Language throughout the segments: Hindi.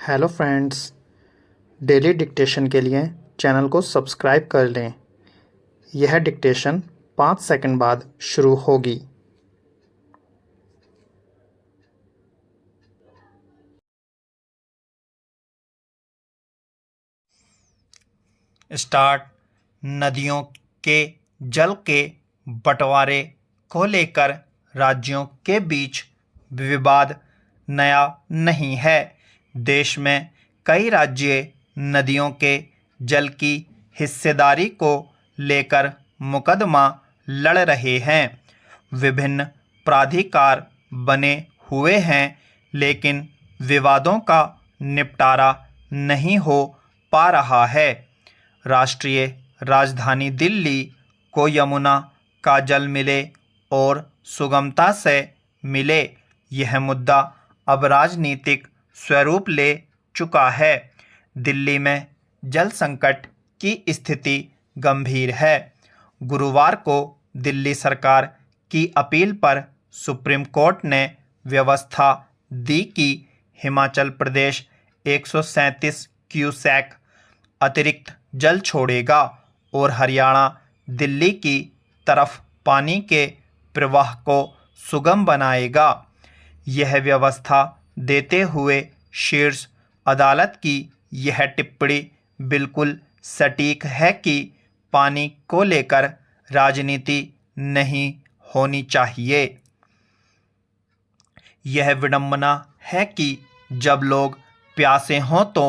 हेलो फ्रेंड्स, डेली डिक्टेशन के लिए चैनल को सब्सक्राइब कर लें। यह डिक्टेशन 5 सेकंड बाद शुरू होगी। स्टार्ट। नदियों के जल के बंटवारे को लेकर राज्यों के बीच विवाद नया नहीं है। देश में कई राज्य नदियों के जल की हिस्सेदारी को लेकर मुकदमा लड़ रहे हैं। विभिन्न प्राधिकार बने हुए हैं, लेकिन विवादों का निपटारा नहीं हो पा रहा है। राष्ट्रीय राजधानी दिल्ली को यमुना का जल मिले और सुगमता से मिले, यह मुद्दा अब राजनीतिक स्वरूप ले चुका है। दिल्ली में जल संकट की स्थिति गंभीर है। गुरुवार को दिल्ली सरकार की अपील पर सुप्रीम कोर्ट ने व्यवस्था दी कि हिमाचल प्रदेश 137 क्यूसेक अतिरिक्त जल छोड़ेगा और हरियाणा दिल्ली की तरफ पानी के प्रवाह को सुगम बनाएगा। यह व्यवस्था देते हुए शीर्ष अदालत की यह टिप्पणी बिल्कुल सटीक है कि पानी को लेकर राजनीति नहीं होनी चाहिए। यह विडंबना है कि जब लोग प्यासे हों तो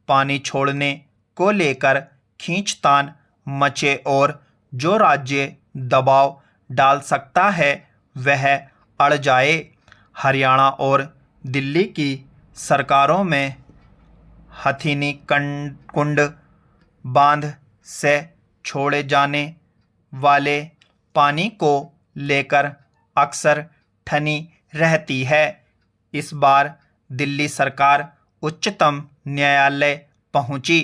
पानी छोड़ने को लेकर खींचतान मचे और जो राज्य दबाव डाल सकता है वह अड़ जाए। हरियाणा और दिल्ली की सरकारों में हथीनी कुंड बांध से छोड़े जाने वाले पानी को लेकर अक्सर ठनी रहती है। इस बार दिल्ली सरकार उच्चतम न्यायालय पहुंची।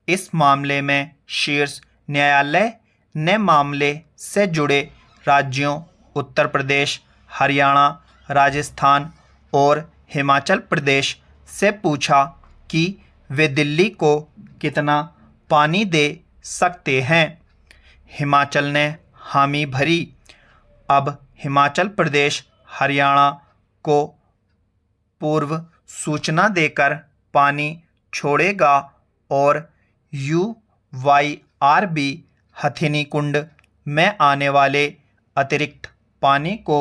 इस मामले में शीर्ष न्यायालय ने मामले से जुड़े राज्यों उत्तर प्रदेश, हरियाणा, राजस्थान और हिमाचल प्रदेश से पूछा कि वे दिल्ली को कितना पानी दे सकते हैं। हिमाचल ने हामी भरी। अब हिमाचल प्रदेश हरियाणा को पूर्व सूचना देकर पानी छोड़ेगा और UYRB हथीनी कुंड में आने वाले अतिरिक्त पानी को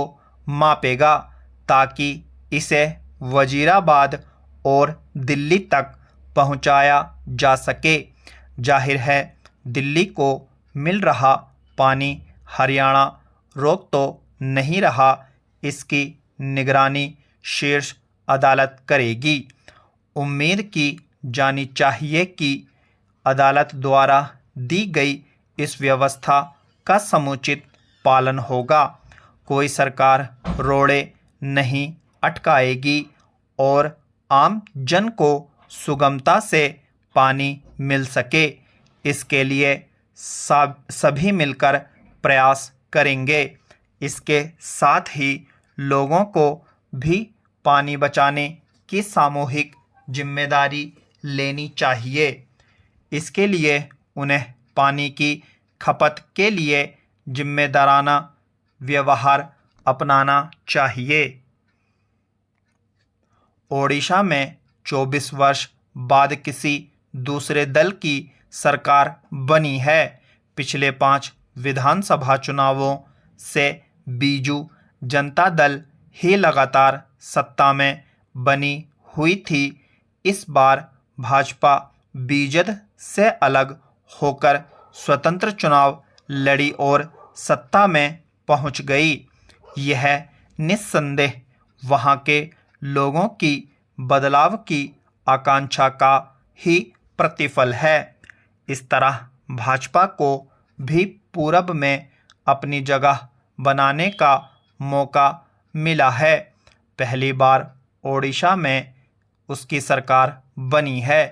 मापेगा ताकि इसे वजीराबाद और दिल्ली तक पहुंचाया जा सके। जाहिर है, दिल्ली को मिल रहा पानी हरियाणा रोक तो नहीं रहा, इसकी निगरानी शीर्ष अदालत करेगी। उम्मीद की जानी चाहिए कि अदालत द्वारा दी गई इस व्यवस्था का समुचित पालन होगा। कोई सरकार रोड़े नहीं अटकाएगी और आम जन को सुगमता से पानी मिल सके, इसके लिए सभी मिलकर प्रयास करेंगे। इसके साथ ही लोगों को भी पानी बचाने की सामूहिक जिम्मेदारी लेनी चाहिए। इसके लिए उन्हें पानी की खपत के लिए जिम्मेदाराना व्यवहार अपनाना चाहिए। ओडिशा में 24 वर्ष बाद किसी दूसरे दल की सरकार बनी है। पिछले 5 विधानसभा चुनावों से बीजू जनता दल ही लगातार सत्ता में बनी हुई थी। इस बार भाजपा बीजेडी से अलग होकर स्वतंत्र चुनाव लड़ी और सत्ता में पहुंच गई। यह निस्संदेह वहां के लोगों की बदलाव की आकांक्षा का ही प्रतिफल है। इस तरह भाजपा को भी पूरब में अपनी जगह बनाने का मौका मिला है। पहली बार ओडिशा में उसकी सरकार बनी है।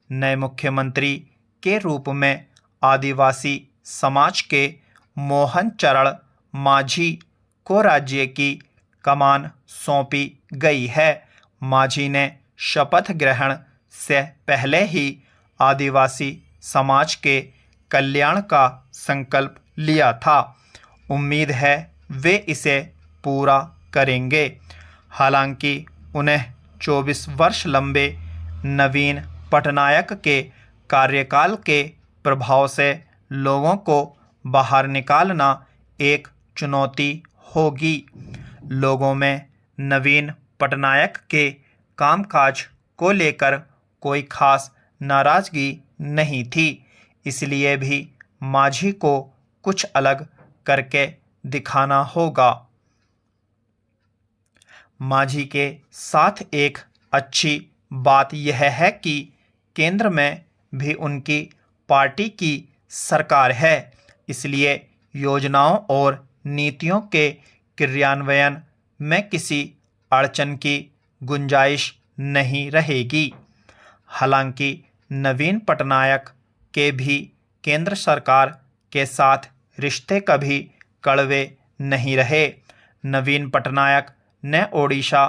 नए मुख्यमंत्री के रूप में आदिवासी समाज के मोहन चरण मांझी को राज्य की कमान सौंपी गई है। मांझी ने शपथ ग्रहण से पहले ही आदिवासी समाज के कल्याण का संकल्प लिया था। उम्मीद है वे इसे पूरा करेंगे। हालांकि उन्हें 24 वर्ष लंबे नवीन पटनायक के कार्यकाल के प्रभाव से लोगों को बाहर निकालना एक चुनौती होगी। लोगों में नवीन पटनायक के कामकाज को लेकर कोई खास नाराजगी नहीं थी, इसलिए भी मांझी को कुछ अलग करके दिखाना होगा। मांझी के साथ एक अच्छी बात यह है कि केंद्र में भी उनकी पार्टी की सरकार है, इसलिए योजनाओं और नीतियों के क्रियान्वयन में किसी अड़चन की गुंजाइश नहीं रहेगी। हालांकि नवीन पटनायक के भी केंद्र सरकार के साथ रिश्ते कभी कड़वे नहीं रहे। नवीन पटनायक ने ओडिशा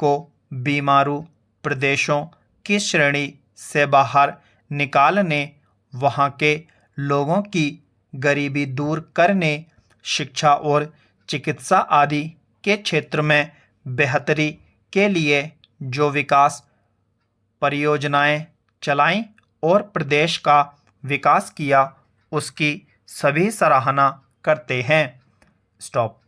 को बीमारू प्रदेशों की श्रेणी से बाहर निकालने, वहां के लोगों की गरीबी दूर करने, शिक्षा और चिकित्सा आदि के क्षेत्र में बेहतरी के लिए जो विकास परियोजनाएं चलाईं और प्रदेश का विकास किया, उसकी सभी सराहना करते हैं। स्टॉप।